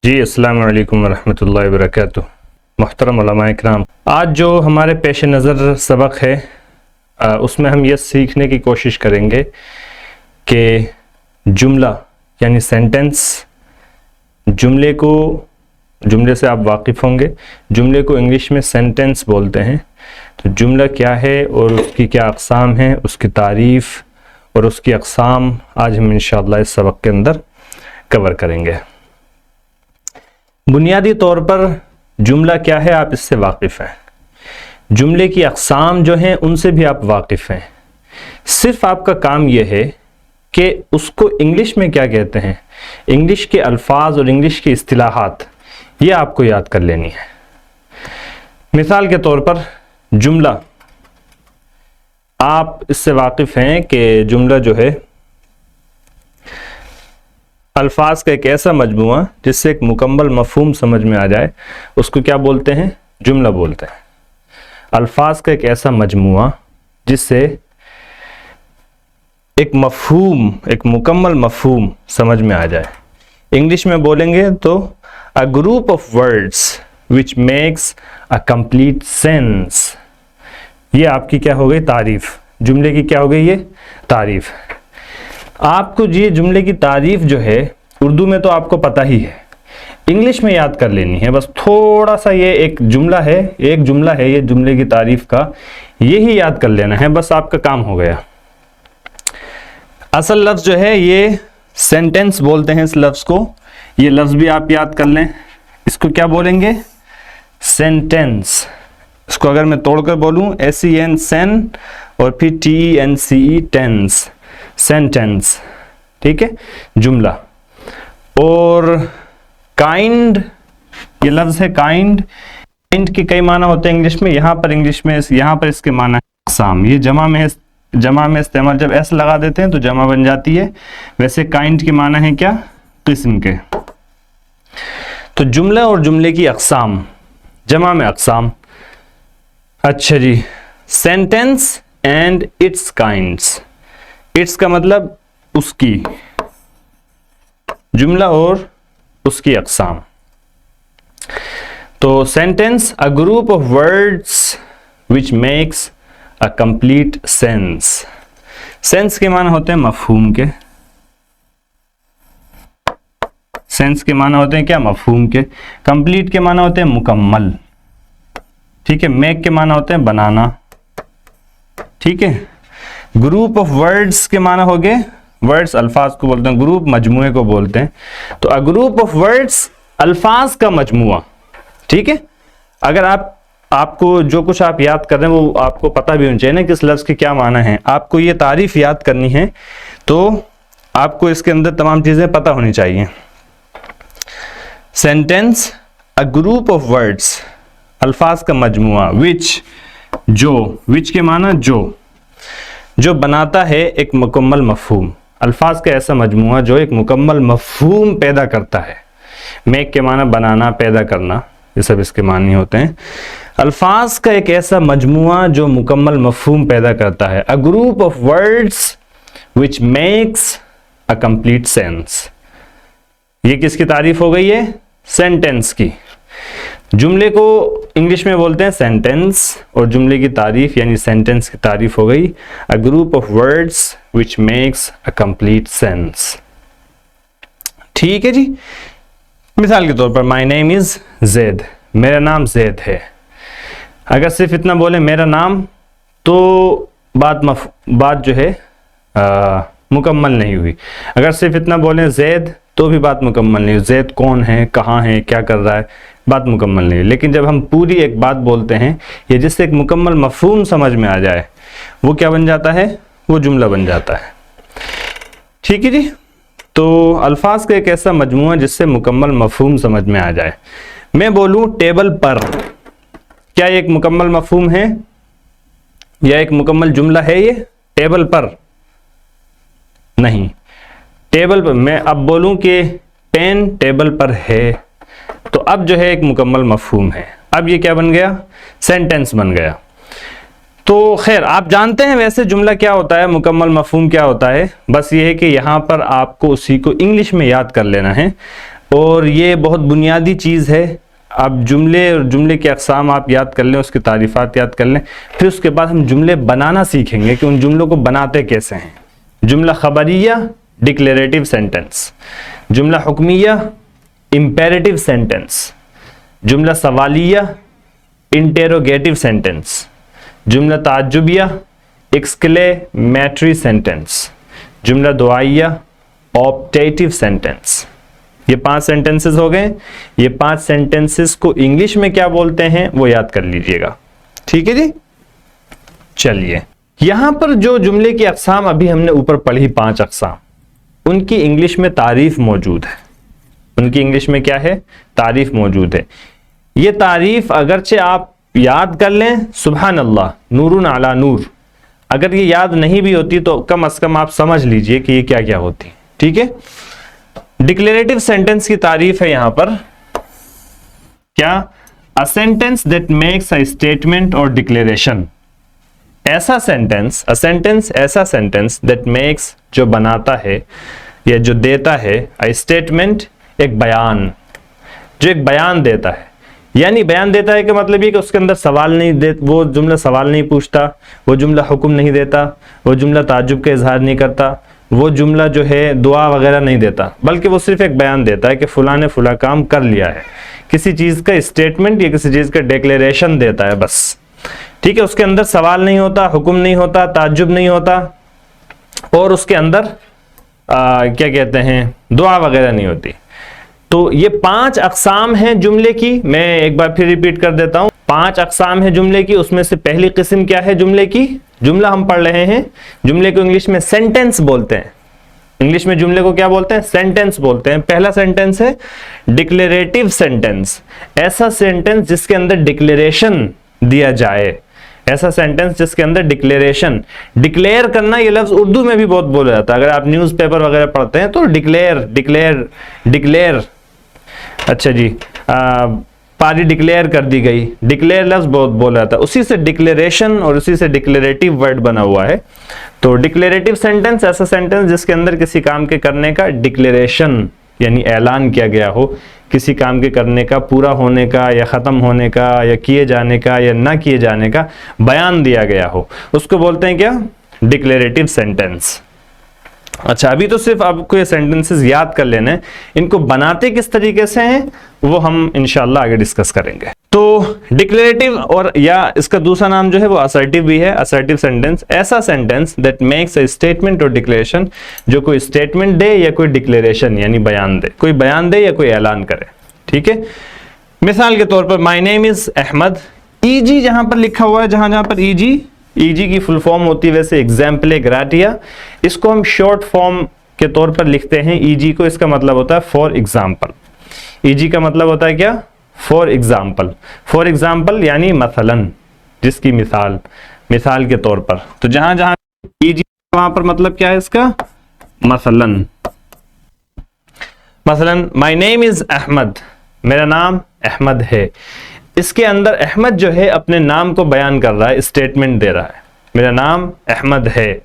जी अस्सलाम वालेकुम रहमतुल्लाहि व बरकातुहू। मुहतरम उलमाए किराम, आज जो हमारे पेश नज़र सबक है उसमें हम ये सीखने की कोशिश करेंगे कि जुमला यानी सेंटेंस, जुमले से आप वाकिफ़ होंगे। जुमले को इंग्लिश में सेंटेंस बोलते हैं। तो जुमला क्या है और उसकी क्या अक़साम है, उसकी तारीफ़ और उसकी अक़साम आज हम इंशाअल्लाह इस सबक के अंदर कवर करेंगे। बुनियादी तौर पर जुमला क्या है आप इससे वाकिफ़ हैं, जुमले की अक़साम जो हैं उनसे भी आप वाकिफ़ हैं। सिर्फ आपका काम यह है कि उसको इंग्लिश में क्या कहते हैं, इंग्लिश के अल्फाज और इंग्लिश की इस्तिलाहात ये आपको याद कर लेनी है। मिसाल के तौर पर जुमला, आप इससे वाकिफ़ हैं कि जुमला जो है अल्फाज का एक ऐसा मजमूआ जिससे एक मुकम्मल मफहूम समझ में आ जाए, उसको क्या बोलते हैं, जुमला बोलते हैं। अल्फाज का एक ऐसा मजमूआ जिससे एक मफहूम, एक मुकम्मल मफहूम समझ में आ जाए। इंग्लिश में बोलेंगे तो अ group of words which makes a complete sense. ये आपकी क्या हो गई, तारीफ। जुमले की क्या हो गई, ये तारीफ। आपको ये जुमले की तारीफ जो है उर्दू में तो आपको पता ही है, इंग्लिश में याद कर लेनी है। बस थोड़ा सा ये एक जुमला है ये जुमले की तारीफ का, यही याद कर लेना है, बस आपका काम हो गया। असल लफ्ज़ जो है ये सेंटेंस बोलते हैं इस लफ्ज़ को। ये लफ्ज़ भी आप याद कर लें, इसको क्या बोलेंगे, सेंटेंस। इसको अगर मैं तोड़कर बोलूं SEN सेन और फिर TENCE टेंस, सेंटेंस, ठीक है, जुमला। और काइंड, ये लफ्ज़ है काइंड के कई माना होते हैं इंग्लिश में। यहाँ पर इसके माना है अक़साम। ये जमा में इस्तेमाल, जब S लगा देते हैं तो जमा बन जाती है। वैसे काइंड के माना है क्या, किस्म के। तो जुमला और जुमले की अक़साम, जमा में अक़साम। अच्छा जी, sentence and its kinds. Its का मतलब उसकी, जुमला और उसकी अक़साम। तो sentence a group of words which makes a complete sense. Sense के माना होते हैं मफहूम के, सेंस के माना होते हैं क्या, मफहूम के। कंप्लीट के माना होते हैं मुकम्मल, ठीक है। मेक के माना होते हैं बनाना, ठीक है। ग्रुप ऑफ वर्ड्स के माना हो गए, वर्ड्स अल्फाज को बोलते हैं, ग्रुप मजमुए को बोलते हैं। तो अ ग्रुप ऑफ वर्ड्स अल्फाज का मजमुआ, ठीक है। अगर आपको जो कुछ आप याद कर रहे हैं वो आपको पता भी होना चाहिए ना कि इस लफ्ज़ के क्या माना है। आपको ये तारीफ याद करनी है तो आपको इसके अंदर तमाम चीज़ें पता होनी चाहिए। Sentence a group of words, अल्फाज का मजमुआ, विच के माना जो बनाता है एक मुकम्मल मफहूम। अल्फाज का ऐसा मजमुआ जो एक मुकम्मल मफहूम पैदा करता है। मेक के माना बनाना, पैदा करना, ये सब इसके मानी होते हैं। अल्फाज का एक ऐसा मजमुआ जो मुकम्मल मफहूम पैदा करता है। अ group of words which makes a complete sense. ये किसकी तारीफ हो गई है, सेंटेंस की। जुमले को इंग्लिश में बोलते हैं सेंटेंस और जुमले की तारीफ यानी सेंटेंस की तारीफ हो गई अ group of words which makes a complete sense, ठीक है जी। मिसाल के तौर पर माय नेम इज जैद, मेरा नाम जैद है। अगर सिर्फ इतना बोले मेरा नाम तो बात जो है मुकम्मल नहीं हुई। अगर सिर्फ इतना बोले जैद तो भी बात मुकम्मल नहीं हुई। जैद कौन है, कहाँ है, क्या कर रहा है, बात मुकम्मल नहीं। लेकिन जब हम पूरी एक बात बोलते हैं ये जिससे एक मुकम्मल मफहूम समझ में आ जाए, वो क्या बन जाता है, वो जुमला बन जाता है, ठीक है जी। तो अल्फाज का एक ऐसा मजमूआ जिससे मुकम्मल मफहूम समझ में आ जाए। मैं बोलूं टेबल पर, क्या ये एक मुकम्मल मफहूम है या एक मुकम्मल जुमला है? ये टेबल पर नहीं। टेबल पर मैं अब बोलूं कि पेन टेबल पर है तो अब जो है एक मुकम्मल मफहूम है। अब ये क्या बन गया, सेंटेंस बन गया। तो खैर आप जानते हैं वैसे जुमला क्या होता है, मुकम्मल मफहूम क्या होता है। बस ये है कि यहाँ पर आपको उसी को इंग्लिश में याद कर लेना है। और ये बहुत बुनियादी चीज़ है। अब जुमले और जुमले के अक़साम आप याद कर लें, उसकी तारीफ़ात याद कर लें, फिर उसके बाद हम जुमले बनाना सीखेंगे कि उन जुमलों को बनाते कैसे हैं। जुमला ख़बरिया डिक्लेरेटिव सेंटेंस, जुमला हुक्मिया इम्पेरेटिव सेंटेंस, जुमला सवालिया इंटेरोगेटिव सेंटेंस, जुमला ताज्जुबिया एक्सक्लेमेटरी सेंटेंस, जुमला दुआइया ऑप्टेटिव सेंटेंस। ये 5 सेंटेंसेस हो गए। ये 5 सेंटेंसेस को इंग्लिश में क्या बोलते हैं वो याद कर लीजिएगा, ठीक है जी। चलिए, यहां पर जो जुमले की अक़साम अभी हमने ऊपर पढ़ी 5 अक़साम, उनकी इंग्लिश में तारीफ मौजूद है। उनकी इंग्लिश में क्या है? तारीफ मौजूद है। ये तारीफ अगरचे आप याद कर लें, सुभान अल्लाह, नूरुन अला नूर, अगर ये याद नहीं भी होती तो कम से कम आप समझ लीजिए कि ये क्या क्या होती है, ठीक है। डिक्लेरेटिव सेंटेंस की तारीफ है यहां पर क्या? A sentence that makes a statement और डिक्लेरेशन। ऐसा सेंटेंस, अ सेंटेंस ऐसा सेंटेंस दैट मेक्स, जो बनाता है या जो देता है, अ स्टेटमेंट एक बयान, जो एक बयान देता है। यानी बयान देता है कि मतलब ये कि उसके अंदर सवाल नहीं दे, वो जुमला सवाल नहीं पूछता, वो जुमला हुक्म नहीं देता, वो जुमला ताज्जुब का इजहार नहीं करता, वो जुमला जो है दुआ वगैरह नहीं देता, बल्कि वो सिर्फ एक बयान देता है कि फुला ने फुला काम कर लिया है। किसी चीज़ का स्टेटमेंट या किसी चीज़ का डिक्लेरेशन देता है बस, ठीक है। उसके अंदर सवाल नहीं होता, हुक्म नहीं होता, ताज्जुब नहीं होता, और उसके अंदर क्या कहते हैं, दुआ वगैरह नहीं होती। तो ये 5 अक़साम हैं जुमले की। मैं एक बार फिर रिपीट कर देता हूं, 5 अक़साम है जुमले की। उसमें से पहली किस्म क्या है जुमले की? जुमला हम पढ़ रहे हैं, जुमले को इंग्लिश में सेंटेंस बोलते हैं। इंग्लिश में जुमले को क्या बोलते हैं? सेंटेंस बोलते हैं। पहला सेंटेंस है डिक्लेरेटिव सेंटेंस, ऐसा सेंटेंस जिसके अंदर डिक्लेरेशन दिया जाए, ऐसा सेंटेंस जिसके अंदर डिक्लेरेशन, डिक्लेयर करना, ये लफ्ज उर्दू में भी बहुत बोला जाता है। अगर आप न्यूज़पेपर वगैरह पढ़ते हैं तो डिक्लेयर डिक्लेयर डिक्लेयर, अच्छा जी, पारी डिक्लेयर कर दी गई, डिक्लेयर लफ्ज बहुत बोला जाता है। उसी से डिक्लेरेशन और उसी से डिक्लेरेटिव वर्ड बना हुआ है। तो डिक्लेरेटिव सेंटेंस ऐसा सेंटेंस जिसके अंदर किसी काम के करने का डिक्लेरेशन यानी ऐलान किया गया हो, किसी काम के करने का, पूरा होने का या ख़त्म होने का या किए जाने का या ना किए जाने का बयान दिया गया हो, उसको बोलते हैं क्या? Declarative sentence. अच्छा, अभी तो सिर्फ आपको ये सेंटेंसेस याद कर लेने हैं, इनको बनाते किस तरीके से हैं वो हम इंशाल्लाह आगे डिस्कस करेंगे। तो डिक्लेरेटिव, और या इसका दूसरा नाम जो है वो असर्टिव भी है। असर्टिव सेंटेंस ऐसा sentence that makes a statement और डिक्लेरेशन, जो कोई स्टेटमेंट दे या कोई डिक्लेरेशन यानी बयान दे, कोई बयान दे या कोई ऐलान करे, ठीक है। मिसाल के तौर पर my name is Ahmad, E G जहां पर लिखा हुआ है, जहां पर ईजी, ईजी की फुल फॉर्म होती है वैसे एग्जाम्पल ग्राटिया, इसको हम शॉर्ट फॉर्म के तौर पर लिखते हैं ईजी को। इसका मतलब होता है फॉर एग्जाम्पल। ईजी का मतलब होता है क्या? For example. फॉर एग्जाम्पल यानी मसलन, जिसकी मिसाल, मिसाल के तौर पर। तो जहां जहां ईजी वहां पर मतलब क्या है इसका? मसलन। मसलन माय नेम इज अहमद, मेरा नाम अहमद है। इसके अंदर अहमद जो है अपने नाम को बयान कर रहा है, स्टेटमेंट दे रहा है, मेरा नाम अहमद है।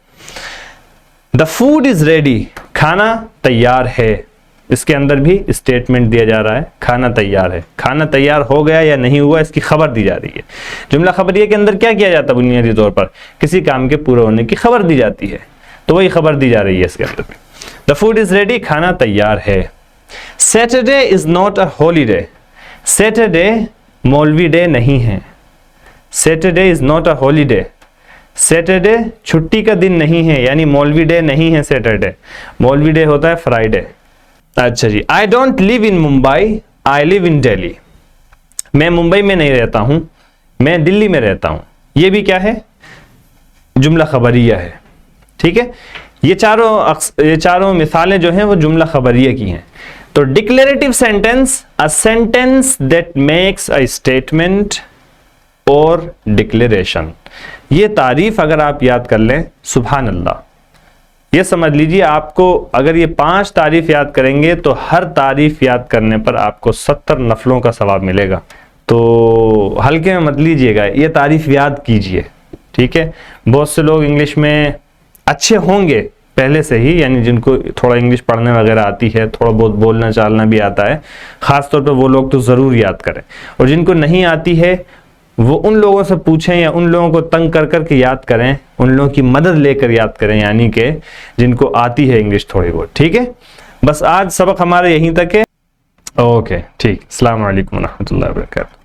द फूड इज रेडी, खाना तैयार है। इसके अंदर भी स्टेटमेंट दिया जा रहा है, खाना तैयार है। खाना तैयार हो गया या नहीं हुआ इसकी खबर दी जा रही है। जुमला खबरिया के अंदर क्या किया जाता है? बुनियादी तौर पर किसी काम के पूरे होने की खबर दी जाती है, तो वही खबर दी जा रही है इसके अंदर भी। द फूड इज रेडी, खाना तैयार है। Saturday is not a holiday, Saturday मौलवी डे नहीं है। Saturday is not a holiday, Saturday छुट्टी का दिन नहीं है, यानी मौलवी डे नहीं है सैटरडे। मौलवी डे होता है फ्राइडे। अच्छा जी, I don't live in Mumbai, I live in Delhi. मैं मुंबई में नहीं रहता हूं, मैं दिल्ली में रहता हूं। ये भी क्या है? जुमला खबरिया है, ठीक है। ये चारों मिसालें जो हैं वो जुमला खबरिया की हैं। तो declarative sentence, a sentence that makes a statement और डिक्लेरेशन। ये तारीफ अगर आप याद कर लें, सुभान अल्लाह, ये समझ लीजिए आपको अगर ये 5 तारीफ याद करेंगे तो हर तारीफ याद करने पर आपको 70 नफलों का सवाब मिलेगा। तो हल्के में मत लीजिएगा, ये तारीफ याद कीजिए, ठीक है। बहुत से लोग इंग्लिश में अच्छे होंगे पहले से ही, यानी जिनको थोड़ा इंग्लिश पढ़ने वगैरह आती है, थोड़ा बहुत बोलना चालना भी आता है, ख़ास तौर पर वो लोग तो ज़रूर याद करें। और जिनको नहीं आती है वो उन लोगों से पूछें या उन लोगों को तंग कर कर के याद करें, उन लोगों की मदद लेकर याद करें, यानी कि जिनको आती है इंग्लिश थोड़ी बहुत। ठीक है, बस आज सबक हमारा यहीं तक है। ओके ठीक, अस्सलाम वालेकुम व रहमतुल्लाहि व बरकातहू।